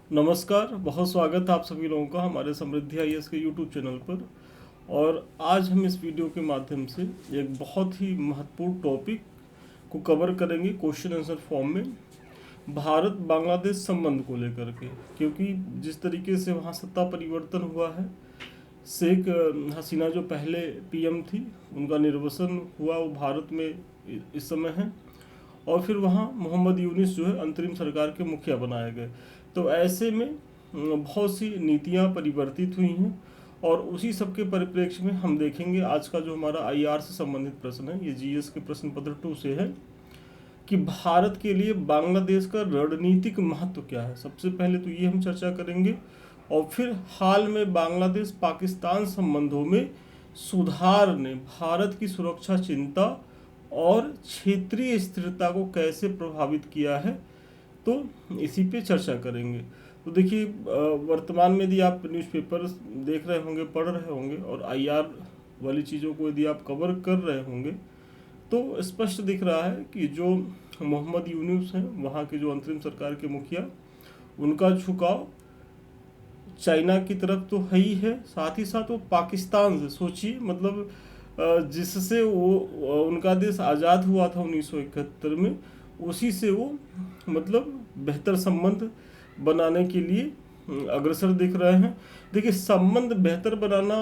नमस्कार, बहुत स्वागत है आप सभी लोगों का हमारे समृद्धि आईएएस के यूट्यूब चैनल पर। और आज हम इस वीडियो के माध्यम से एक बहुत ही महत्वपूर्ण टॉपिक को कवर करेंगे क्वेश्चन आंसर फॉर्म में, भारत बांग्लादेश संबंध को लेकर के। क्योंकि जिस तरीके से वहाँ सत्ता परिवर्तन हुआ है, शेख हसीना जो पहले पीएम थी, उनका निर्वासन हुआ, वो भारत में इस समय है। और फिर वहाँ मोहम्मद यूनिस जो है अंतरिम सरकार के मुखिया बनाए गए। तो ऐसे में बहुत सी नीतियाँ परिवर्तित हुई हैं, और उसी सब के परिप्रेक्ष्य में हम देखेंगे आज का जो हमारा आईआर से संबंधित प्रश्न है, ये जीएस के प्रश्न पत्र 2 से है कि भारत के लिए बांग्लादेश का रणनीतिक महत्व क्या है। सबसे पहले तो ये हम चर्चा करेंगे, और फिर हाल में बांग्लादेश पाकिस्तान संबंधों में सुधार ने भारत की सुरक्षा चिंता और क्षेत्रीय स्थिरता को कैसे प्रभावित किया है, तो इसी पे चर्चा करेंगे। तो देखिए, वर्तमान में यदि आप न्यूज़पेपर देख रहे होंगे, पढ़ रहे होंगे, और आईआर वाली चीज़ों को यदि आप कवर कर रहे होंगे, तो स्पष्ट दिख रहा है कि जो मोहम्मद यूनुस हैं, वहाँ के जो अंतरिम सरकार के मुखिया, उनका झुकाव चाइना की तरफ तो है ही है, साथ ही साथ वो पाकिस्तान से, सोचिए मतलब जिससे वो उनका देश आज़ाद हुआ था 1971 में, उसी से वो मतलब बेहतर संबंध बनाने के लिए अग्रसर दिख रहे हैं। देखिए, संबंध बेहतर बनाना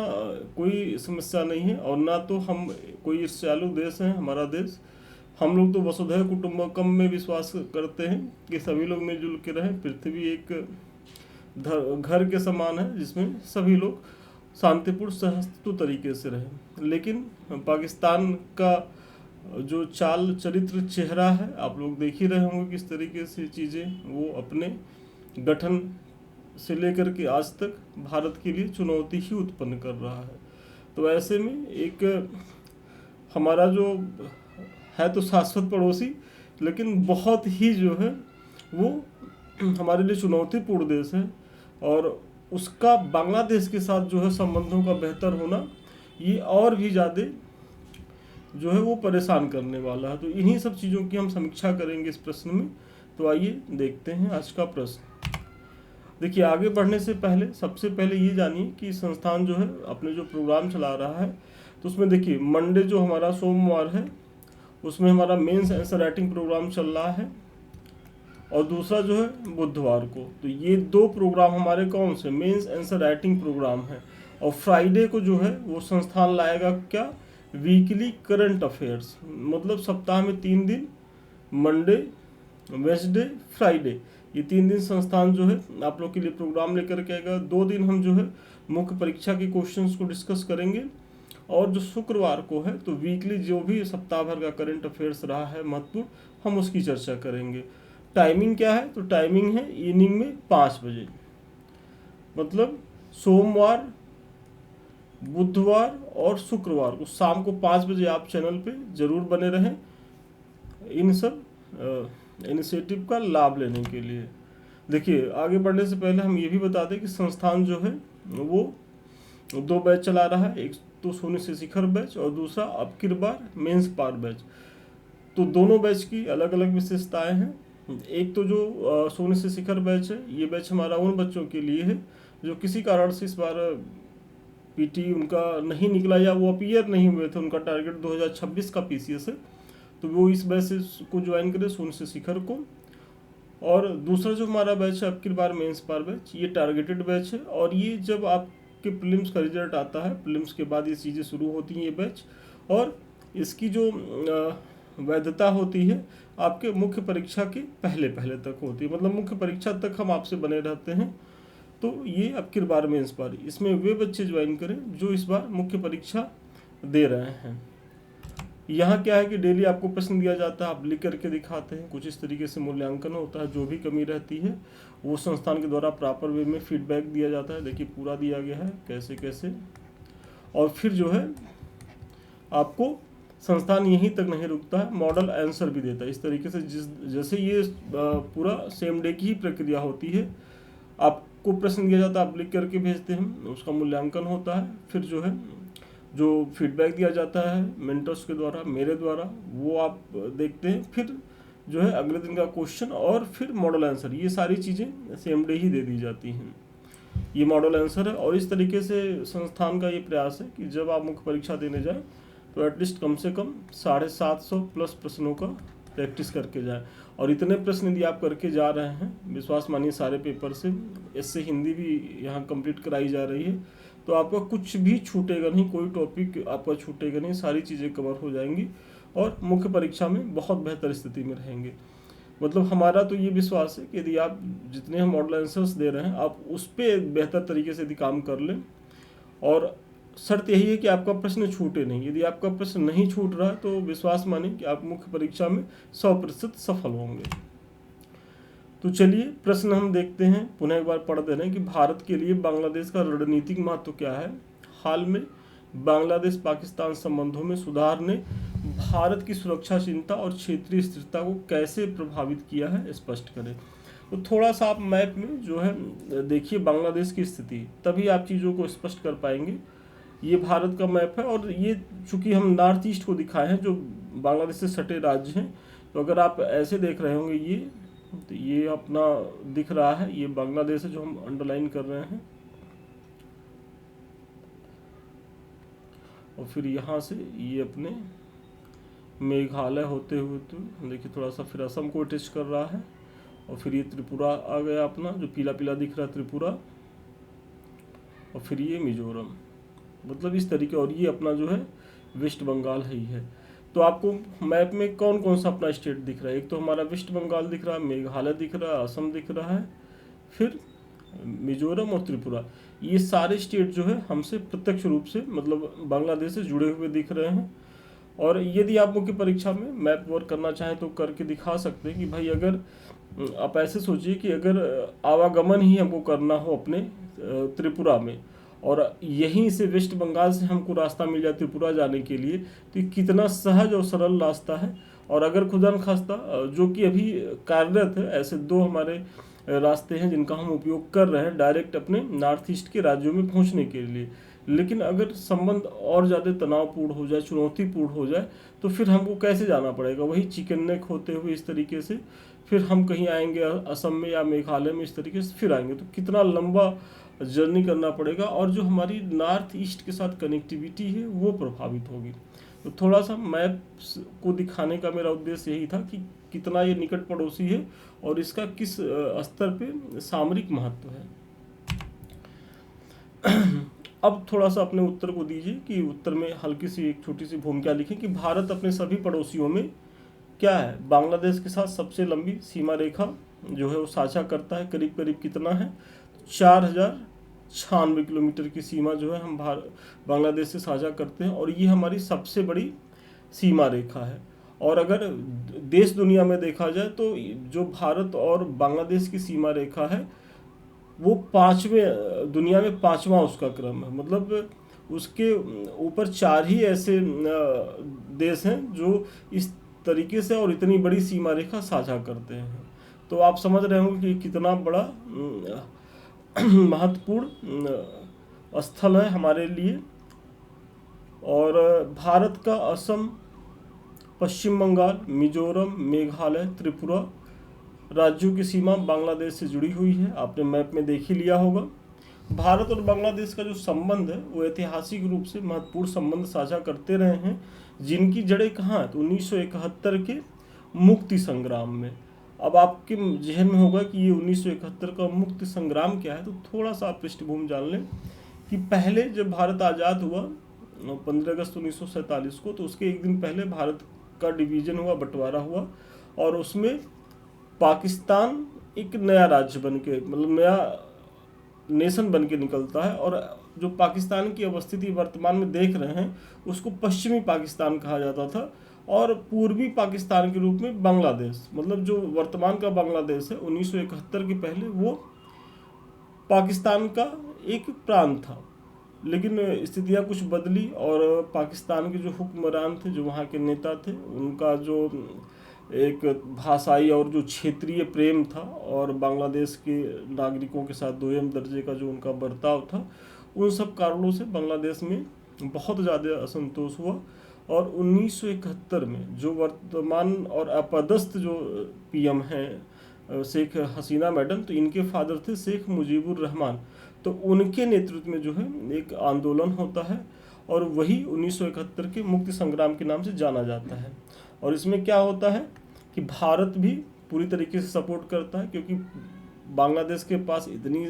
कोई समस्या नहीं है, और ना तो हम कोई ईर्ष्यालु देश हैं हमारा देश। हम लोग तो वसुधैव कुटुंबकम में विश्वास करते हैं कि सभी लोग मिलजुल के रहें। पृथ्वी एक घर के समान है जिसमें सभी लोग शांतिपूर्ण सहस्तित्व तरीके से रहें। लेकिन पाकिस्तान का जो चाल चरित्र चेहरा है, आप लोग देख ही रहे होंगे किस तरीके से चीज़ें वो अपने गठन से लेकर के आज तक भारत के लिए चुनौती ही उत्पन्न कर रहा है। तो ऐसे में एक हमारा जो है तो शाश्वत पड़ोसी, लेकिन बहुत ही जो है वो हमारे लिए चुनौतीपूर्ण देश है, और उसका बांग्लादेश के साथ जो है संबंधों का बेहतर होना, ये और भी ज़्यादा जो है वो परेशान करने वाला है। तो इन्हीं सब चीज़ों की हम समीक्षा करेंगे इस प्रश्न में। तो आइए देखते हैं आज का प्रश्न। देखिए, आगे बढ़ने से पहले सबसे पहले ये जानिए कि संस्थान जो है अपने जो प्रोग्राम चला रहा है, तो उसमें देखिए मंडे जो हमारा सोमवार है, उसमें हमारा मेंस आंसर राइटिंग प्रोग्राम चल रहा है, और दूसरा जो है बुधवार को। तो ये दो प्रोग्राम हमारे कौन से मेंस आंसर राइटिंग प्रोग्राम है। और फ्राइडे को जो है वो संस्थान लाएगा क्या, वीकली करंट अफेयर्स, मतलब सप्ताह में 3 दिन, मंडे, वेडनेसडे, फ्राइडे, ये 3 दिन संस्थान जो है आप लोग के लिए प्रोग्राम लेकर के आएगा। 2 दिन हम जो है मुख्य परीक्षा के क्वेश्चंस को डिस्कस करेंगे, और जो शुक्रवार को है तो वीकली जो भी सप्ताह भर का करंट अफेयर्स रहा है महत्वपूर्ण, हम उसकी चर्चा करेंगे। टाइमिंग क्या है, तो टाइमिंग है इवनिंग में 5 बजे, मतलब सोमवार, बुधवार और शुक्रवार को शाम को 5 बजे आप चैनल पे जरूर बने रहें इन सब इनिशिएटिव का लाभ लेने के लिए। देखिए, आगे बढ़ने से पहले हम ये भी बता दें कि संस्थान जो है वो 2 बैच चला रहा है, एक तो शून्य से शिखर बैच, और दूसरा अब की बार मेंस पार बैच। तो दोनों बैच की अलग अलग विशेषताएं हैं। एक तो जो शून्य से शिखर बैच है, ये बैच हमारा उन बच्चों के लिए है जो किसी कारण से इस बार पीटी उनका नहीं निकला, या वो अपीयर नहीं हुए थे, उनका टारगेट 2026 का पीसीएस है, तो वो इस बैच को ज्वाइन करें, शून्य से शिखर को। और दूसरा जो हमारा बैच है अब की बार मेंस पार बैच, ये टारगेटेड बैच है, और ये जब आपके प्रीलिम्स का रिजल्ट आता है, प्रीलिम्स के बाद ये चीज़ें शुरू होती हैं ये बैच, और इसकी जो वैधता होती है आपके मुख्य परीक्षा के पहले पहले तक होती है, मतलब मुख्य परीक्षा तक हम आपसे बने रहते हैं। तो ये अब की बार मेंस पार, इसमें वे बच्चे ज्वाइन करें जो इस बार मुख्य परीक्षा दे रहे हैं। यहाँ क्या है कि डेली आपको प्रश्न दिया जाता है, आप लिख करके दिखाते हैं, कुछ इस तरीके से मूल्यांकन होता है, जो भी कमी रहती है वो संस्थान के द्वारा प्रॉपर वे में फीडबैक दिया जाता है। देखिए, पूरा दिया गया है कैसे कैसे। और फिर जो है आपको संस्थान यहीं तक नहीं रुकता है, मॉडल आंसर भी देता है। इस तरीके से जैसे ये पूरा सेम डे की ही प्रक्रिया होती है, आपको प्रश्न दिया जाता है, आप लिख करके भेजते हैं, उसका मूल्यांकन होता है, फिर जो है जो फीडबैक दिया जाता है मेंटर्स के द्वारा, मेरे द्वारा, वो आप देखते हैं। फिर जो है अगले दिन का क्वेश्चन और फिर मॉडल आंसर, ये सारी चीज़ें सेम डे ही दे दी जाती हैं। ये मॉडल आंसर है। और इस तरीके से संस्थान का ये प्रयास है कि जब आप मुख्य परीक्षा देने जाएं तो एटलीस्ट कम से कम 750 प्लस प्रश्नों का प्रैक्टिस करके जाएं। और इतने प्रश्न यदि आप करके जा रहे हैं, विश्वास मानिए सारे पेपर से, इससे हिंदी भी यहाँ कंप्लीट कराई जा रही है, तो आपका कुछ भी छूटेगा नहीं, कोई टॉपिक आपका छूटेगा नहीं, सारी चीज़ें कवर हो जाएंगी और मुख्य परीक्षा में बहुत बेहतर स्थिति में रहेंगे। मतलब हमारा तो ये विश्वास है कि यदि आप जितने हम मॉडल आंसर्स दे रहे हैं आप उस पर बेहतर तरीके से यदि काम कर लें, और शर्त यही है कि आपका प्रश्न छूटे नहीं। यदि आपका प्रश्न नहीं छूट रहा है तो विश्वास माने कि आप मुख्य परीक्षा में 100% सफल होंगे। तो चलिए प्रश्न हम देखते हैं, पुनः एक बार पढ़ दे रहे हैं कि भारत के लिए बांग्लादेश का रणनीतिक महत्व क्या है। हाल में बांग्लादेश पाकिस्तान संबंधों में सुधार ने भारत की सुरक्षा चिंता और क्षेत्रीय स्थिरता को कैसे प्रभावित किया है, स्पष्ट करें। तो थोड़ा सा आप मैप में जो है देखिए बांग्लादेश की स्थिति, तभी आप चीज़ों को स्पष्ट कर पाएंगे। ये भारत का मैप है और ये चूंकि हम नॉर्थ ईस्ट को दिखाए हैं जो बांग्लादेश से सटे राज्य हैं, तो अगर आप ऐसे देख रहे होंगे ये, तो ये अपना दिख रहा है, ये बांग्लादेश है जो हम अंडरलाइन कर रहे हैं, और फिर यहाँ से ये अपने मेघालय होते हुए, तो देखिए थोड़ा सा फिर असम को टच कर रहा है, और फिर ये त्रिपुरा आ गया अपना, जो पीला पीला दिख रहा है त्रिपुरा, और फिर ये मिजोरम, मतलब इस तरीके। और ये अपना जो है वेस्ट बंगाल ही है। तो आपको मैप में कौन कौन सा अपना स्टेट दिख रहा है, एक तो हमारा वेस्ट बंगाल दिख रहा है, मेघालय दिख रहा है, असम दिख रहा है, फिर मिजोरम और त्रिपुरा। ये सारे स्टेट जो है हमसे प्रत्यक्ष रूप से मतलब बांग्लादेश से जुड़े हुए दिख रहे हैं। और यदि आप मुख्य परीक्षा में मैप वर्क करना चाहें तो करके दिखा सकते हैं कि भाई अगर आप ऐसे सोचिए कि अगर आवागमन ही हमको करना हो अपने त्रिपुरा में, और यहीं से वेस्ट बंगाल से हमको रास्ता मिल जाए त्रिपुरा जाने के लिए, तो ये कितना सहज और सरल रास्ता है। और अगर खुदा न खास्ता जो कि अभी कार्यरत है, ऐसे 2 हमारे रास्ते हैं जिनका हम उपयोग कर रहे हैं डायरेक्ट अपने नॉर्थ ईस्ट के राज्यों में पहुंचने के लिए, लेकिन अगर संबंध और ज़्यादा तनावपूर्ण हो जाए, चुनौतीपूर्ण हो जाए, तो फिर हमको कैसे जाना पड़ेगा, वही चिकन नेक होते हुए इस तरीके से फिर हम कहीं आएंगे असम में या मेघालय में, इस तरीके से फिर आएंगे, तो कितना लंबा जर्नी करना पड़ेगा, और जो हमारी नॉर्थ ईस्ट के साथ कनेक्टिविटी है वो प्रभावित होगी। तो थोड़ा सा मैप को दिखाने का मेरा उद्देश्य यही था कि कितना ये निकट पड़ोसी है और इसका किस स्तर पे सामरिक महत्व है। अब थोड़ा सा अपने उत्तर को दीजिए कि उत्तर में हल्की सी एक छोटी सी भूमिका लिखें कि भारत अपने सभी पड़ोसियों में क्या है, बांग्लादेश के साथ सबसे लंबी सीमा रेखा जो है वो साझा करता है। करीब करीब कितना है, 4096 किलोमीटर की सीमा जो है हम बांग्लादेश से साझा करते हैं, और ये हमारी सबसे बड़ी सीमा रेखा है। और अगर देश दुनिया में देखा जाए तो जो भारत और बांग्लादेश की सीमा रेखा है वो 5वें, दुनिया में 5वां उसका क्रम है। मतलब उसके ऊपर 4 ही ऐसे देश हैं जो इस तरीके से और इतनी बड़ी सीमा रेखा साझा करते हैं। तो आप समझ रहे होंगे कि कितना बड़ा महत्वपूर्ण स्थल है हमारे लिए। और भारत का असम, पश्चिम बंगाल, मिजोरम, मेघालय, त्रिपुरा राज्यों की सीमा बांग्लादेश से जुड़ी हुई है, आपने मैप में देख ही लिया होगा। भारत और बांग्लादेश का जो संबंध है वो ऐतिहासिक रूप से महत्वपूर्ण संबंध साझा करते रहे हैं, जिनकी जड़ें कहाँ हैं, तो 1971 के मुक्ति संग्राम में। अब आपके जहन में होगा कि ये 1971 का मुक्ति संग्राम क्या है, तो थोड़ा सा आप पृष्ठभूमि जान लें कि पहले जब भारत आज़ाद हुआ 15 अगस्त 1947 को, तो उसके एक दिन पहले भारत का डिवीजन हुआ, बंटवारा हुआ, और उसमें पाकिस्तान एक नया राज्य बन के, मतलब नया नेशन बन के निकलता है। और जो पाकिस्तान की अवस्थिति वर्तमान में देख रहे हैं उसको पश्चिमी पाकिस्तान कहा जाता था, और पूर्वी पाकिस्तान के रूप में बांग्लादेश, मतलब जो वर्तमान का बांग्लादेश है 1971 के पहले वो पाकिस्तान का एक प्रांत था। लेकिन स्थितियाँ कुछ बदली और पाकिस्तान के जो हुक्मरान थे, जो वहाँ के नेता थे, उनका जो एक भाषाई और जो क्षेत्रीय प्रेम था और बांग्लादेश के नागरिकों के साथ दोयम दर्जे का जो उनका बर्ताव था, उन सब कारणों से बांग्लादेश में बहुत ज़्यादा असंतोष हुआ। और 1971 में जो वर्तमान और अपदस्थ जो पीएम हैं शेख हसीना मैडम, तो इनके फादर थे शेख मुजीबुर रहमान। तो उनके नेतृत्व में जो है एक आंदोलन होता है और वही 1971 के मुक्ति संग्राम के नाम से जाना जाता है। और इसमें क्या होता है कि भारत भी पूरी तरीके से सपोर्ट करता है, क्योंकि बांग्लादेश के पास इतनी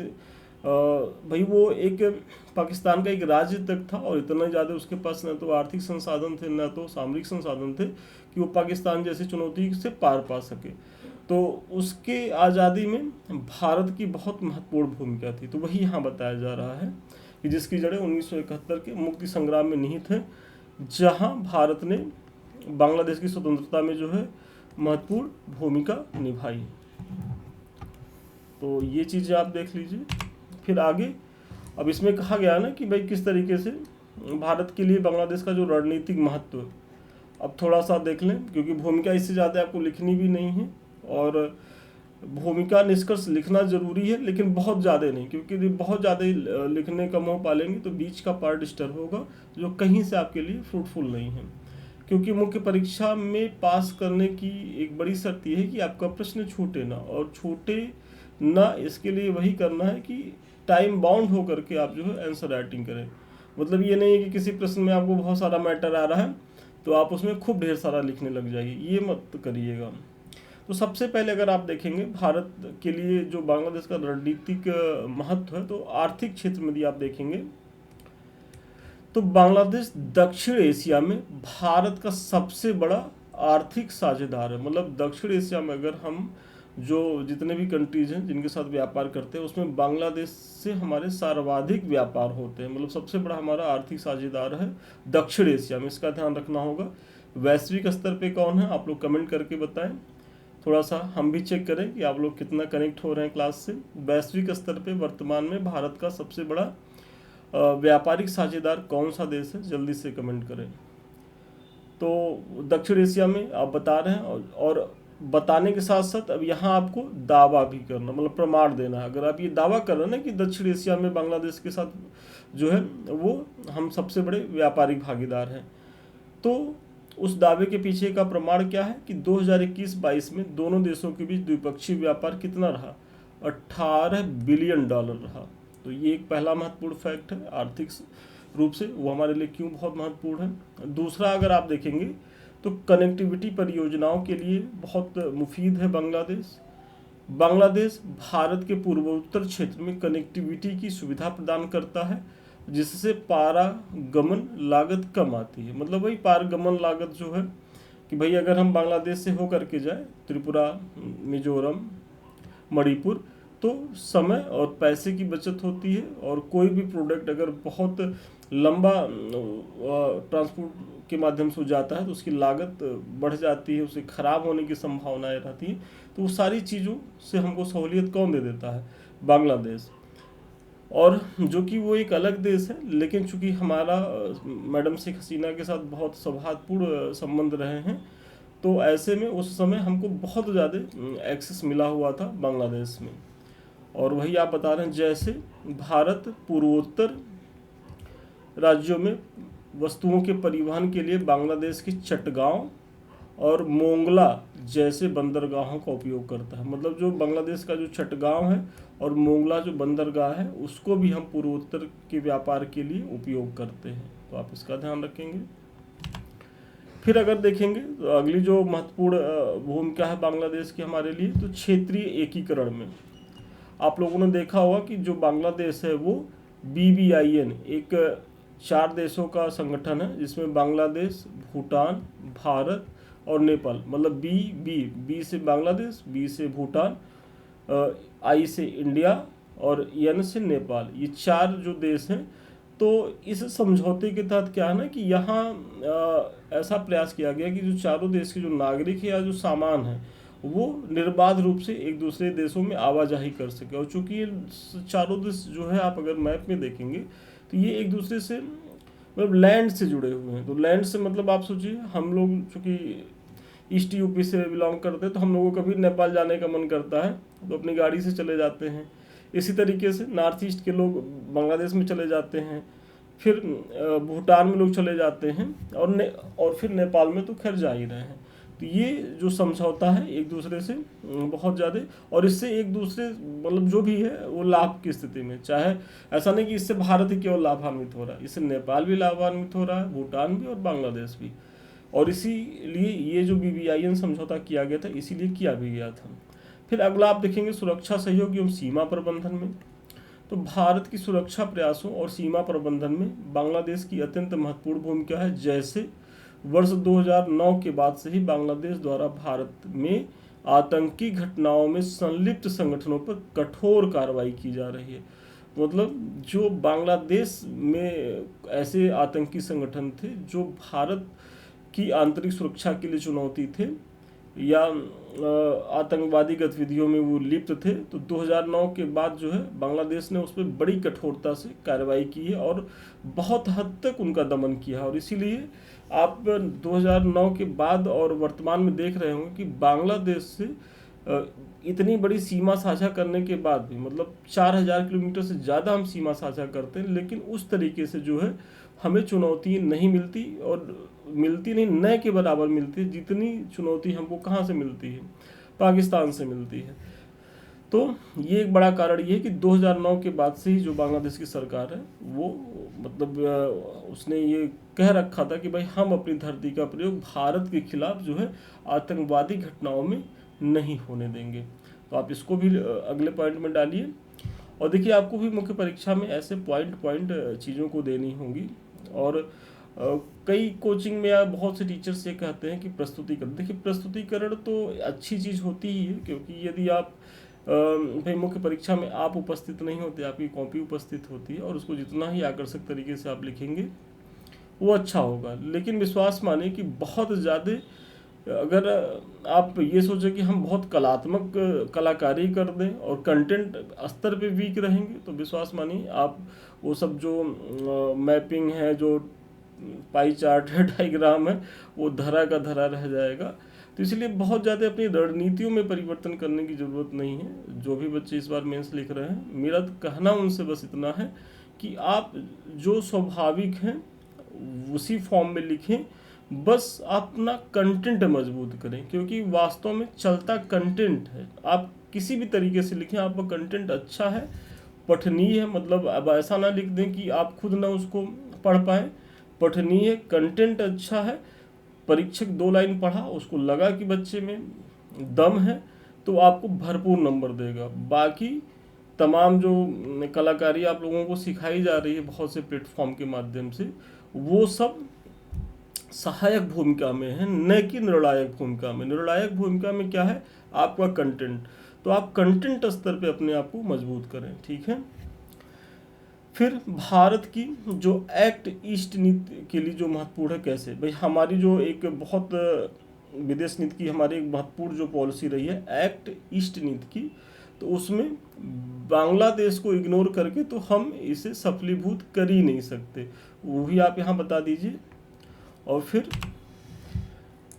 भाई वो एक पाकिस्तान का एक राज्य तक था और इतना ज़्यादा उसके पास न तो आर्थिक संसाधन थे न तो सामरिक संसाधन थे कि वो पाकिस्तान जैसी चुनौती से पार पा सके। तो उसके आज़ादी में भारत की बहुत महत्वपूर्ण भूमिका थी। तो वही यहाँ बताया जा रहा है कि जिसकी जड़ें 1971 के मुक्ति संग्राम में निहित है, जहाँ भारत ने बांग्लादेश की स्वतंत्रता में जो है महत्वपूर्ण भूमिका निभाई। तो ये चीज़ें आप देख लीजिए। फिर आगे अब इसमें कहा गया ना कि भाई किस तरीके से भारत के लिए बांग्लादेश का जो रणनीतिक महत्व है, अब थोड़ा सा देख लें, क्योंकि भूमिका इससे ज़्यादा आपको लिखनी भी नहीं है। और भूमिका निष्कर्ष लिखना जरूरी है, लेकिन बहुत ज़्यादा नहीं, क्योंकि बहुत ज़्यादा लिखने का मोह पालेंगे तो बीच का पार्ट डिस्टर्ब होगा, जो कहीं से आपके लिए फ्रूटफुल नहीं है। क्योंकि मुख्य परीक्षा में पास करने की एक बड़ी शर्त यह है कि आपका प्रश्न छूटे ना, और छूटे ना इसके लिए वही करना है कि टाइम बाउंड होकर के आप जो है आंसर राइटिंग करें। मतलब ये नहीं है कि किसी प्रश्न में आपको बहुत सारा मैटर आ रहा है तो आप उसमें खूब ढेर सारा लिखने लग जाइए, ये मत करिएगा। तो सबसे पहले अगर आप देखेंगे भारत के लिए जो बांग्लादेश का रणनीतिक महत्व है, तो आर्थिक क्षेत्र में यदि आप देखेंगे तो बांग्लादेश दक्षिण एशिया में भारत का सबसे बड़ा आर्थिक साझेदार है। मतलब दक्षिण एशिया में अगर हम जो जितने भी कंट्रीज हैं जिनके साथ व्यापार करते हैं, उसमें बांग्लादेश से हमारे सर्वाधिक व्यापार होते हैं। मतलब सबसे बड़ा हमारा आर्थिक साझेदार है दक्षिण एशिया में, इसका ध्यान रखना होगा। वैश्विक स्तर पे कौन है आप लोग कमेंट करके बताएं, थोड़ा सा हम भी चेक करें कि आप लोग कितना कनेक्ट हो रहे हैं क्लास से। वैश्विक स्तर पे वर्तमान में भारत का सबसे बड़ा व्यापारिक साझेदार कौन सा देश है, जल्दी से कमेंट करें। तो दक्षिण एशिया में आप बता रहे हैं, और बताने के साथ साथ अब यहाँ आपको दावा भी करना, मतलब प्रमाण देना है। अगर आप ये दावा कर रहे हैं ना कि दक्षिण एशिया में बांग्लादेश के साथ जो है वो हम सबसे बड़े व्यापारिक भागीदार हैं, तो उस दावे के पीछे का प्रमाण क्या है कि 2021-22 में दोनों देशों के बीच द्विपक्षीय व्यापार कितना रहा, $18 बिलियन रहा। तो ये एक पहला महत्वपूर्ण फैक्ट है आर्थिक रूप से, वो हमारे लिए क्यों बहुत महत्वपूर्ण है। दूसरा अगर आप देखेंगे तो कनेक्टिविटी परियोजनाओं के लिए बहुत मुफीद है बांग्लादेश। बांग्लादेश भारत के पूर्वोत्तर क्षेत्र में कनेक्टिविटी की सुविधा प्रदान करता है, जिससे पारगमन लागत कम आती है। मतलब वही पारगमन लागत जो है कि भाई अगर हम बांग्लादेश से होकर के जाए त्रिपुरा, मिजोरम, मणिपुर, तो समय और पैसे की बचत होती है। और कोई भी प्रोडक्ट अगर बहुत लंबा ट्रांसपोर्ट के माध्यम से जाता है तो उसकी लागत बढ़ जाती है, उसे ख़राब होने की संभावनाएं रहती है। तो वो सारी चीज़ों से हमको सहूलियत कौन दे देता है, बांग्लादेश। और जो कि वो एक अलग देश है, लेकिन चूंकि हमारा मैडम शेख हसीना के साथ बहुत सौहार्दपूर्ण संबंध रहे हैं, तो ऐसे में उस समय हमको बहुत ज़्यादा एक्सेस मिला हुआ था बांग्लादेश में। और वही आप बता रहे हैं, जैसे भारत पूर्वोत्तर राज्यों में वस्तुओं के परिवहन के लिए बांग्लादेश की चटगांव और मोंगला जैसे बंदरगाहों का उपयोग करता है। मतलब जो बांग्लादेश का जो चटगांव है और मोंगला जो बंदरगाह है, उसको भी हम पूर्वोत्तर के व्यापार के लिए उपयोग करते हैं। तो आप इसका ध्यान रखेंगे। फिर अगर देखेंगे तो अगली जो महत्वपूर्ण भूमिका है बांग्लादेश की हमारे लिए, तो क्षेत्रीय एकीकरण में आप लोगों ने देखा होगा कि जो बांग्लादेश है वो BBIN एक 4 देशों का संगठन है, जिसमें बांग्लादेश, भूटान, भारत और नेपाल। मतलब बी से बांग्लादेश, बी से भूटान, I से इंडिया और N से नेपाल, ये 4 जो देश हैं। तो इस समझौते के तहत क्या है ना कि यहाँ ऐसा प्रयास किया गया कि जो चारों देश के जो नागरिक या जो सामान है वो निर्बाध रूप से एक दूसरे देशों में आवाजाही कर सके। और चूंकि ये चारों देश जो है आप अगर मैप में देखेंगे तो ये एक दूसरे से मतलब लैंड से जुड़े हुए हैं। तो लैंड से मतलब आप सोचिए, हम लोग चूँकि ईस्ट यूपी से बिलोंग करते हैं तो हम लोगों को कभी नेपाल जाने का मन करता है तो अपनी गाड़ी से चले जाते हैं। इसी तरीके से नॉर्थ ईस्ट के लोग बांग्लादेश में चले जाते हैं, फिर भूटान में लोग चले जाते हैं, और फिर नेपाल में तो खैर जा ही रहे हैं। तो ये जो समझौता है एक दूसरे से बहुत ज़्यादा, और इससे एक दूसरे मतलब जो भी है वो लाभ की स्थिति में, चाहे ऐसा नहीं कि इससे भारत ही केवल लाभान्वित हो रहा है, इससे नेपाल भी लाभान्वित हो रहा है, भूटान भी और बांग्लादेश भी। और इसीलिए ये जो BBIN समझौता किया गया था, इसीलिए किया भी गया था। फिर अगला आप देखेंगे सुरक्षा सहयोग एवं सीमा प्रबंधन में। तो भारत की सुरक्षा प्रयासों और सीमा प्रबंधन में बांग्लादेश की अत्यंत महत्वपूर्ण भूमिका है। जैसे वर्ष 2009 के बाद से ही बांग्लादेश द्वारा भारत में आतंकी घटनाओं में संलिप्त संगठनों पर कठोर कार्रवाई की जा रही है। मतलब जो बांग्लादेश में ऐसे आतंकी संगठन थे जो भारत की आंतरिक सुरक्षा के लिए चुनौती थे या आतंकवादी गतिविधियों में वो लिप्त थे, तो 2009 के बाद जो है बांग्लादेश ने उस पर बड़ी कठोरता से कार्रवाई की है और बहुत हद तक उनका दमन किया है। और इसीलिए आप 2009 के बाद और वर्तमान में देख रहे होंगे कि बांग्लादेश से इतनी बड़ी सीमा साझा करने के बाद भी, मतलब 4000 किलोमीटर से ज़्यादा हम सीमा साझा करते हैं, लेकिन उस तरीके से जो है हमें चुनौती नहीं मिलती, और मिलती नहीं, न के बराबर मिलती है जितनी चुनौती हमको कहाँ से मिलती है, पाकिस्तान से मिलती है। तो ये एक बड़ा कारण ये है कि 2009 के बाद से ही जो बांग्लादेश की सरकार है वो मतलब उसने ये कह रखा था कि भाई हम अपनी धरती का प्रयोग भारत के खिलाफ जो है आतंकवादी घटनाओं में नहीं होने देंगे। तो आप इसको भी अगले पॉइंट में डालिए। और देखिए आपको भी मुख्य परीक्षा में ऐसे पॉइंट चीज़ों को देनी होंगी। और कई कोचिंग में या बहुत से टीचर्स ये कहते हैं कि प्रस्तुतिकरण, देखिए प्रस्तुतिकरण तो अच्छी चीज़ होती ही है, क्योंकि यदि आप भाई मुख्य परीक्षा में आप उपस्थित नहीं होते, आपकी कॉपी उपस्थित होती है और उसको जितना ही आकर्षक तरीके से आप लिखेंगे वो अच्छा होगा। लेकिन विश्वास मानिए कि बहुत ज़्यादा अगर आप ये सोचें कि हम बहुत कलात्मक कलाकारी कर दें और कंटेंट स्तर पे वीक रहेंगे, तो विश्वास मानिए आप वो सब जो मैपिंग है, जो पाई चार्ट है, डायग्राम है, वो धरा का धरा रह जाएगा। तो इसलिए बहुत ज़्यादा अपनी रणनीतियों में परिवर्तन करने की ज़रूरत नहीं है। जो भी बच्चे इस बार मेंस लिख रहे हैं, मेरा कहना उनसे बस इतना है कि आप जो स्वाभाविक हैं उसी फॉर्म में लिखें, बस अपना कंटेंट मजबूत करें, क्योंकि वास्तव में चलता कंटेंट है। आप किसी भी तरीके से लिखें, आपका कंटेंट अच्छा है, पठनीय है, मतलब अब ऐसा ना लिख दें कि आप खुद ना उसको पढ़ पाएँ, पठनीय कंटेंट अच्छा है, परीक्षक 2 लाइन पढ़ा, उसको लगा कि बच्चे में दम है, तो आपको भरपूर नंबर देगा। बाकी तमाम जो कलाकारी आप लोगों को सिखाई जा रही है बहुत से प्लेटफॉर्म के माध्यम से, वो सब सहायक भूमिका में है, न कि निर्णायक भूमिका में। निर्णायक भूमिका में क्या है? आपका कंटेंट। तो आप कंटेंट स्तर पे अपने आप को मजबूत करें, ठीक है। फिर भारत की जो एक्ट ईस्ट नीति के लिए जो महत्वपूर्ण है, कैसे भाई हमारी जो एक बहुत विदेश नीति की हमारी एक महत्वपूर्ण जो पॉलिसी रही है एक्ट ईस्ट नीति की, तो उसमें बांग्लादेश को इग्नोर करके तो हम इसे सफलीभूत कर ही नहीं सकते, वो भी आप यहाँ बता दीजिए। और फिर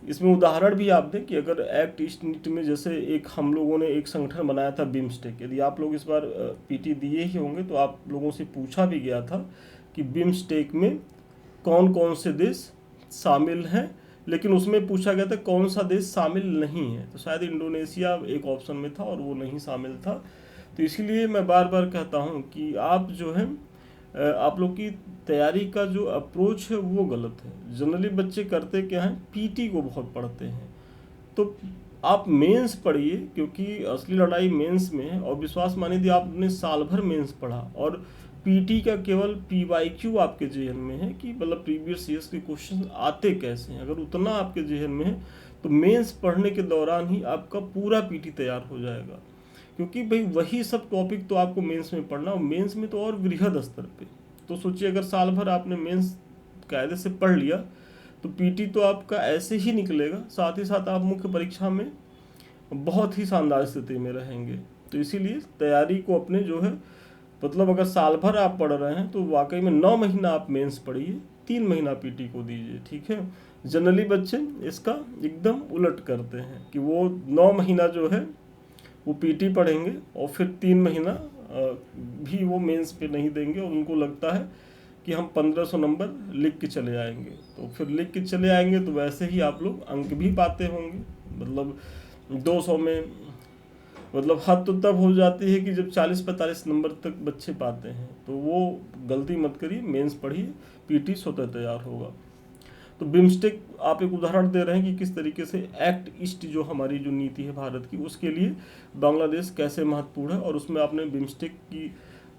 इसमें उदाहरण भी आप दें कि अगर एक्ट ईस्ट नीति में जैसे एक हम लोगों ने एक संगठन बनाया था बिम्स्टेक, यदि आप लोग इस बार पीटी दिए ही होंगे तो आप लोगों से पूछा भी गया था कि बिम्स्टेक में कौन कौन से देश शामिल हैं, लेकिन उसमें पूछा गया था कौन सा देश शामिल नहीं है, तो शायद इंडोनेशिया एक ऑप्शन में था और वो नहीं शामिल था। तो इसीलिए मैं बार बार कहता हूँ कि आप जो है आप लोग की तैयारी का जो अप्रोच है वो गलत है। जनरली बच्चे करते क्या हैं, पीटी को बहुत पढ़ते हैं। तो आप मेंस पढ़िए, क्योंकि असली लड़ाई मेंस में है। और विश्वास मानिए यदि आपने साल भर मेंस पढ़ा और पीटी का केवल पीवाईक्यू आपके जेहन में है कि मतलब प्रीवियस ईयर्स के क्वेश्चन आते कैसे हैं, अगर उतना आपके जेहन में है तो मेंस पढ़ने के दौरान ही आपका पूरा पीटी तैयार हो जाएगा। क्योंकि भाई वही सब टॉपिक तो आपको मेंस में पढ़ना, और मेंस में तो और वृहद स्तर पे। तो सोचिए अगर साल भर आपने मेंस कायदे से पढ़ लिया तो पीटी तो आपका ऐसे ही निकलेगा, साथ ही साथ आप मुख्य परीक्षा में बहुत ही शानदार स्थिति में रहेंगे। तो इसीलिए तैयारी को अपने जो है मतलब अगर साल भर आप पढ़ रहे हैं तो वाकई में 9 महीना आप मेंस पढ़िए, 3 महीना पीटी को दीजिए, ठीक है। जनरली बच्चे इसका एकदम उलट करते हैं कि वो 9 महीना जो है वो पीटी पढ़ेंगे और फिर 3 महीना भी वो मेंस पे नहीं देंगे, और उनको लगता है कि हम 1500 नंबर लिख के चले आएंगे। तो फिर लिख के चले आएंगे तो वैसे ही आप लोग अंक भी पाते होंगे। मतलब 200 में मतलब हद तो तब हो जाती है कि जब 40-45 नंबर तक बच्चे पाते हैं। तो वो गलती मत करिए, मेंस पढ़िए, पीटी स्वतः तैयार होगा। तो बिम्स्टेक आप एक उदाहरण दे रहे हैं कि किस तरीके से एक्ट ईस्ट जो हमारी जो नीति है भारत की, उसके लिए बांग्लादेश कैसे महत्वपूर्ण है। और उसमें आपने बिम्स्टेक की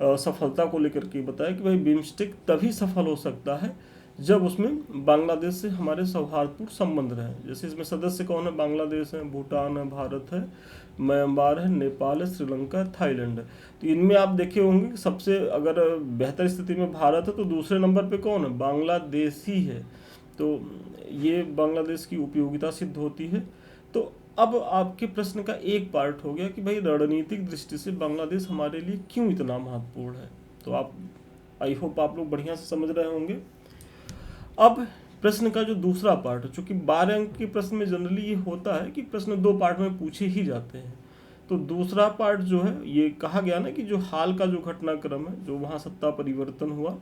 सफलता को लेकर के बताया कि भाई बिम्स्टेक तभी सफल हो सकता है जब उसमें बांग्लादेश से हमारे सौहार्दपूर्ण संबंध रहे। जैसे इसमें सदस्य कौन है? बांग्लादेश है, भूटान है, भारत है, म्यांमार है, नेपाल है, श्रीलंका है, थाईलैंड है। तो इनमें आप देखे होंगे कि सबसे अगर बेहतर स्थिति में भारत है तो दूसरे नंबर पे कौन है? बांग्लादेश ही है। तो ये बांग्लादेश की उपयोगिता सिद्ध होती है। तो अब आपके प्रश्न का एक पार्ट हो गया कि भाई रणनीतिक दृष्टि से बांग्लादेश हमारे लिए क्यों इतना महत्वपूर्ण है। तो आप आई होप आप लोग बढ़िया से समझ रहे होंगे। अब प्रश्न का जो दूसरा पार्ट है, चूंकि 12 अंक के प्रश्न में जनरली ये होता है कि प्रश्न 2 पार्ट में पूछे ही जाते हैं। तो दूसरा पार्ट जो है, ये कहा गया ना कि जो हाल का जो घटनाक्रम है, जो वहाँ सत्ता परिवर्तन हुआ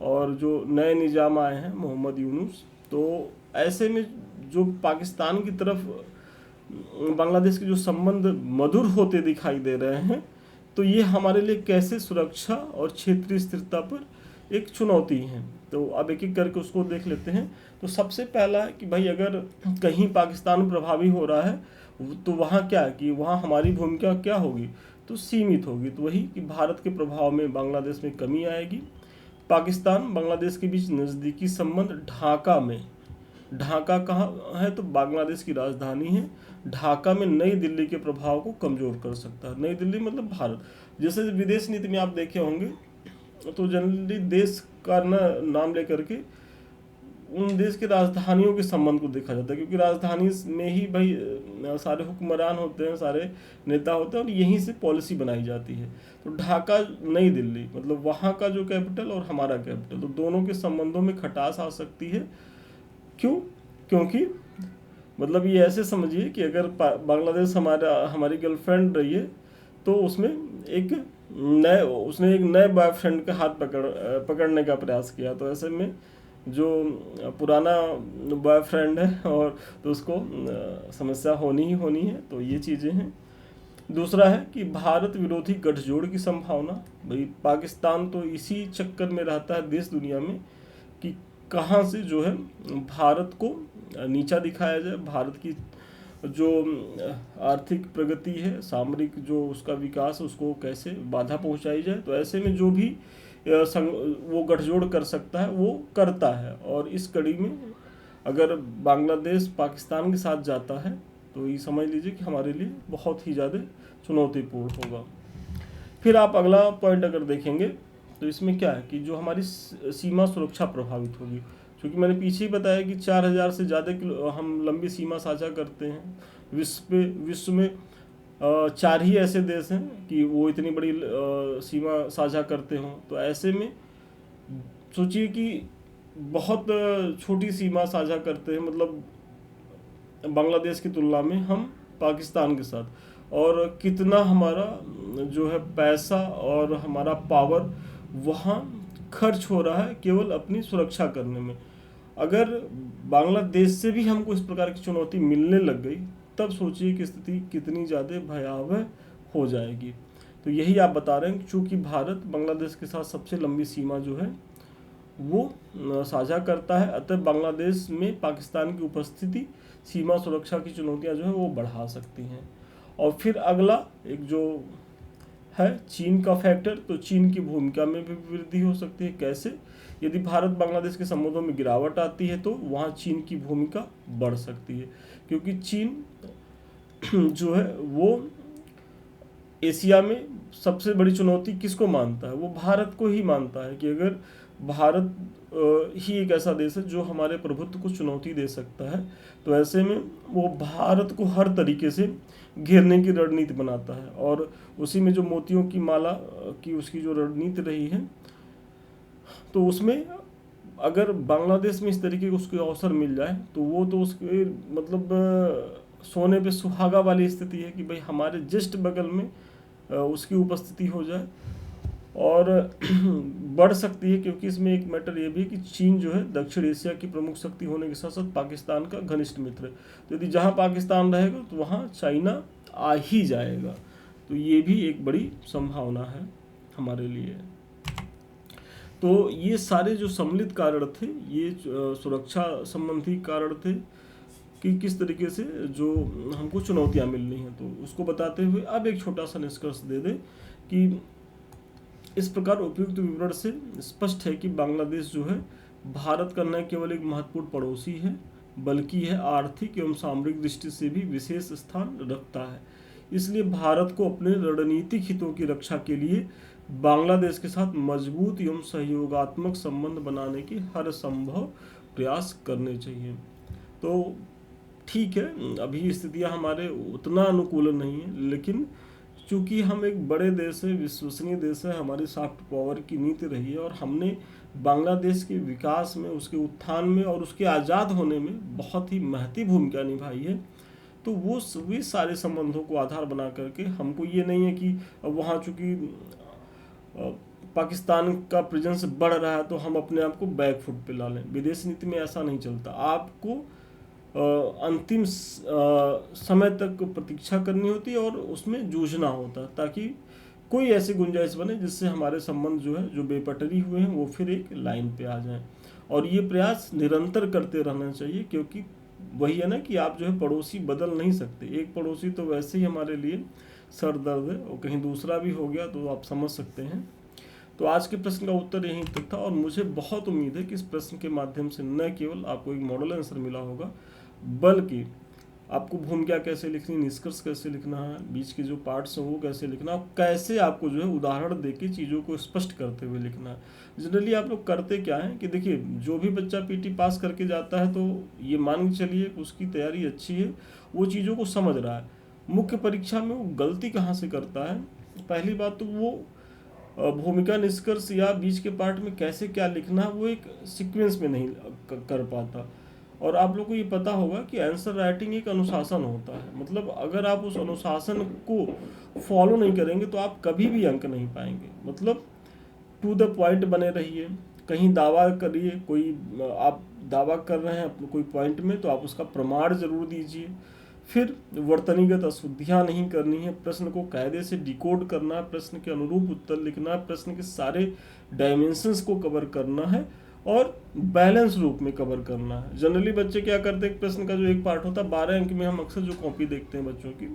और जो नए निजाम आए हैं मोहम्मद यूनुस, तो ऐसे में जो पाकिस्तान की तरफ बांग्लादेश के जो संबंध मधुर होते दिखाई दे रहे हैं, तो ये हमारे लिए कैसे सुरक्षा और क्षेत्रीय स्थिरता पर एक चुनौती है। तो अब एक एक करके उसको देख लेते हैं। तो सबसे पहला है कि भाई अगर कहीं पाकिस्तान प्रभावी हो रहा है तो वहाँ क्या है कि वहाँ हमारी भूमिका क्या होगी? तो सीमित होगी। तो वही कि भारत के प्रभाव में बांग्लादेश में कमी आएगी। पाकिस्तान बांग्लादेश के बीच नज़दीकी संबंध ढाका में, ढाका कहाँ है? तो बांग्लादेश की राजधानी है। ढाका में नई दिल्ली के प्रभाव को कमजोर कर सकता है। नई दिल्ली मतलब भारत। जैसे विदेश नीति में आप देखे होंगे तो जनरली देश का नाम लेकर के उन देश की राजधानियों के संबंध को देखा जाता है, क्योंकि राजधानी में ही भाई सारे हुक्मरान होते हैं, सारे नेता होते हैं और यहीं से पॉलिसी बनाई जाती है। तो ढाका नई दिल्ली मतलब वहाँ का जो कैपिटल और हमारा कैपिटल, तो दोनों के संबंधों में खटास आ सकती है। क्यों? क्योंकि मतलब ये ऐसे समझिए कि अगर बांग्लादेश हमारी गर्लफ्रेंड रही है तो उसने एक नए बॉयफ्रेंड का हाथ पकड़ने का प्रयास किया। तो ऐसे में जो पुराना बॉयफ्रेंड है और तो उसको समस्या होनी ही होनी है। तो ये चीज़ें हैं। दूसरा है कि भारत विरोधी गठजोड़ की संभावना। भाई पाकिस्तान तो इसी चक्कर में रहता है देश दुनिया में कि कहाँ से जो है भारत को नीचा दिखाया जाए, भारत की जो आर्थिक प्रगति है, सामरिक जो उसका विकास है, उसको कैसे बाधा पहुंचाई जाए। तो ऐसे में जो भी वो गठजोड़ कर सकता है वो करता है। और इस कड़ी में अगर बांग्लादेश पाकिस्तान के साथ जाता है तो ये समझ लीजिए कि हमारे लिए बहुत ही ज़्यादा चुनौतीपूर्ण होगा। फिर आप अगला पॉइंट अगर देखेंगे तो इसमें क्या है कि जो हमारी सीमा सुरक्षा प्रभावित होगी। क्योंकि मैंने पीछे ही बताया कि 4000 से ज़्यादा हम लंबी सीमा साझा करते हैं। विश्व में 4 ही ऐसे देश हैं कि वो इतनी बड़ी सीमा साझा करते हों। तो ऐसे में सोचिए कि बहुत छोटी सीमा साझा करते हैं, मतलब बांग्लादेश की तुलना में हम पाकिस्तान के साथ, और कितना हमारा जो है पैसा और हमारा पावर वहाँ खर्च हो रहा है केवल अपनी सुरक्षा करने में। अगर बांग्लादेश से भी हमको इस प्रकार की चुनौती मिलने लग गई तब सोचिए कि स्थिति कितनी ज़्यादा भयावह हो जाएगी। तो यही आप बता रहे हैं कि चूँकि भारत बांग्लादेश के साथ सबसे लंबी सीमा जो है वो साझा करता है, अतः बांग्लादेश में पाकिस्तान की उपस्थिति सीमा सुरक्षा की चुनौतियां जो है वो बढ़ा सकती हैं। और फिर अगला एक जो है चीन का फैक्टर, तो चीन की भूमिका में भी वृद्धि हो सकती है। कैसे? यदि भारत बांग्लादेश के संबंधों में गिरावट आती है तो वहाँ चीन की भूमिका बढ़ सकती है, क्योंकि चीन जो है वो एशिया में सबसे बड़ी चुनौती किसको मानता है? वो भारत को ही मानता है कि अगर भारत ही एक ऐसा देश है जो हमारे प्रभुत्व को चुनौती दे सकता है, तो ऐसे में वो भारत को हर तरीके से घेरने की रणनीति बनाता है। और उसी में जो मोतियों की माला की उसकी जो रणनीति रही है, तो उसमें अगर बांग्लादेश में इस तरीके का उसको अवसर मिल जाए तो वो तो उसके मतलब सोने पे सुहागा वाली स्थिति है कि भाई हमारे जस्ट बगल में उसकी उपस्थिति हो जाए और बढ़ सकती है, क्योंकि इसमें एक मैटर ये भी है कि चीन जो है दक्षिण एशिया की प्रमुख शक्ति होने के साथ साथ पाकिस्तान का घनिष्ठ मित्र है। तो यदि जहाँ पाकिस्तान रहेगा तो वहाँ चाइना आ ही जाएगा। तो ये भी एक बड़ी संभावना है हमारे लिए। तो ये सारे जो सम्मिलित कारण थे, ये सुरक्षा संबंधी कारण थे कि किस तरीके से जो हमको चुनौतियां मिल रही हैं। तो उसको बताते हुए अब एक छोटा सा निष्कर्ष दे दें कि इस प्रकार उपयुक्त विवरण से स्पष्ट है कि बांग्लादेश जो है भारत का न केवल एक महत्वपूर्ण पड़ोसी है, बल्कि यह आर्थिक एवं सामरिक दृष्टि से भी विशेष स्थान रखता है। इसलिए भारत को अपने रणनीतिक हितों की रक्षा के लिए बांग्लादेश के साथ मजबूत एवं सहयोगात्मक संबंध बनाने के हर संभव प्रयास करने चाहिए। तो ठीक है, अभी स्थितियां हमारे उतना अनुकूल नहीं है, लेकिन चूंकि हम एक बड़े देश है, विश्वसनीय देश है, हमारी सॉफ्ट पावर की नीति रही है और हमने बांग्लादेश के विकास में, उसके उत्थान में और उसके आज़ाद होने में बहुत ही महती भूमिका निभाई है। तो वो वे सारे संबंधों को आधार बना करके हमको ये नहीं है कि वहाँ चूँकि पाकिस्तान का प्रेजेंस बढ़ रहा है तो हम अपने आप को बैक फुट पे ला लें। विदेश नीति में ऐसा नहीं चलता। आपको अंतिम समय तक प्रतीक्षा करनी होती है और उसमें जूझना होता है, ताकि कोई ऐसी गुंजाइश बने जिससे हमारे संबंध जो है, जो बेपटरी हुए हैं, वो फिर एक लाइन पे आ जाएं। और ये प्रयास निरंतर करते रहना चाहिए, क्योंकि वही है ना कि आप जो है पड़ोसी बदल नहीं सकते। एक पड़ोसी तो वैसे ही हमारे लिए सर दर्द है, और कहीं दूसरा भी हो गया तो आप समझ सकते हैं। तो आज के प्रश्न का उत्तर यहीं तक था, और मुझे बहुत उम्मीद है कि इस प्रश्न के माध्यम से न केवल आपको एक मॉडल आंसर मिला होगा, बल्कि आपको भूमिका कैसे लिखनी, निष्कर्ष कैसे लिखना है, बीच के जो पार्ट्स हैं वो कैसे लिखना, कैसे आपको जो है उदाहरण देके चीज़ों को स्पष्ट करते हुए लिखना है। जनरली आप लोग करते क्या है कि देखिए, जो भी बच्चा पीटी पास करके जाता है तो ये मान के चलिए कि उसकी तैयारी अच्छी है, वो चीज़ों को समझ रहा है। मुख्य परीक्षा में वो गलती कहाँ से करता है? पहली बात तो वो भूमिका, निष्कर्ष या बीच के पार्ट में कैसे क्या लिखना है वो एक सीक्वेंस में नहीं कर पाता। और आप लोग को ये पता होगा कि आंसर राइटिंग एक अनुशासन होता है। मतलब अगर आप उस अनुशासन को फॉलो नहीं करेंगे तो आप कभी भी अंक नहीं पाएंगे। मतलब टू द पॉइंट बने रहिए। कहीं दावा करिए, कोई आप दावा कर रहे हैं कोई पॉइंट में, तो आप उसका प्रमाण जरूर दीजिए। फिर वर्तनीगत अशुद्धियाँ नहीं करनी है, प्रश्न को कायदे से डिकोड करना है, प्रश्न के अनुरूप उत्तर लिखना है, प्रश्न के सारे डायमेंशंस को कवर करना है और बैलेंस रूप में कवर करना है। जनरली बच्चे क्या करते हैं, प्रश्न का जो एक पार्ट होता है 12 अंक में, हम अक्सर जो कॉपी देखते हैं बच्चों की,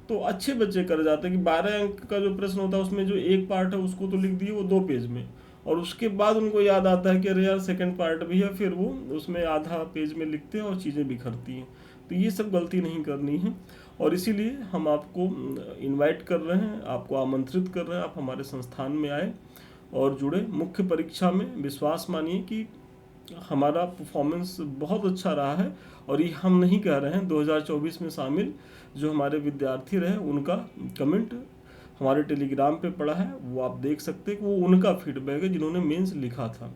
तो अच्छे बच्चे कर जाते हैं कि 12 अंक का जो प्रश्न होता है उसमें जो एक पार्ट है उसको तो लिख दिए वो 2 पेज में, और उसके बाद उनको याद आता है कि अरे यार सेकंड पार्ट भी है, फिर वो उसमें आधा पेज में लिखते हैं और चीज़ें बिखरती हैं। तो ये सब गलती नहीं करनी है, और इसीलिए हम आपको इनवाइट कर रहे हैं, आपको आमंत्रित कर रहे हैं, आप हमारे संस्थान में आए और जुड़े। मुख्य परीक्षा में विश्वास मानिए कि हमारा परफॉर्मेंस बहुत अच्छा रहा है, और ये हम नहीं कह रहे हैं। 2024 में शामिल जो हमारे विद्यार्थी रहे उनका कमेंट हमारे टेलीग्राम पे पड़ा है, वो आप देख सकते हैं कि वो उनका फीडबैक है जिन्होंने मेंस लिखा था।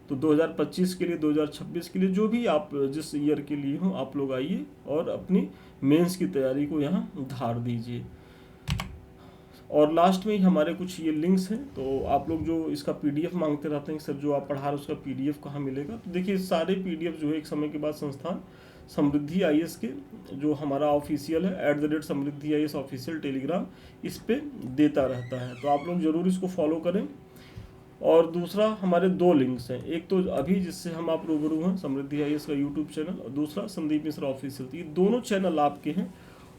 तो 2025 के लिए, 2026 के लिए, जो भी आप जिस ईयर के लिए हो, आप लोग आइए और अपनी मेंस की तैयारी को यहाँ धार दीजिए। और लास्ट में ही हमारे कुछ ये लिंक्स हैं, तो आप लोग जो इसका पीडीएफ मांगते रहते हैं सर जो आप पढ़ा रहे उसका पीडीएफ कहाँ मिलेगा, तो देखिए सारे पीडीएफ जो है एक समय के बाद संस्थान समृद्धि आईएएस के जो हमारा ऑफिशियल है @समृद्धि आईएएस ऑफिशियल टेलीग्राम, इस पे देता रहता है। तो आप लोग जरूर इसको फॉलो करें। और दूसरा, हमारे 2 लिंक्स हैं, एक तो अभी जिससे हम आप रूबरू हैं समृद्धि आईएएस का यूट्यूब चैनल, और दूसरा संदीप मिश्रा ऑफिशियल। ये दोनों चैनल आपके हैं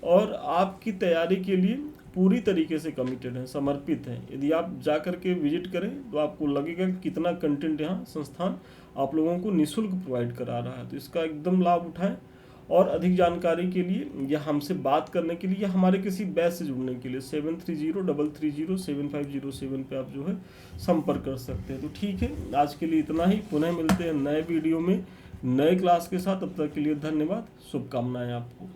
और आपकी तैयारी के लिए पूरी तरीके से कमिटेड हैं, समर्पित हैं। यदि आप जा कर के विजिट करें तो आपको लगेगा कि कितना कंटेंट यहाँ संस्थान आप लोगों को निःशुल्क प्रोवाइड करा रहा है। तो इसका एकदम लाभ उठाएं, और अधिक जानकारी के लिए या हमसे बात करने के लिए या हमारे किसी बैच से जुड़ने के लिए 7303307507 पे आप जो है संपर्क कर सकते हैं। तो ठीक है, आज के लिए इतना ही। पुनः मिलते हैं नए वीडियो में नए क्लास के साथ। तब तक के लिए धन्यवाद, शुभकामनाएं आपको।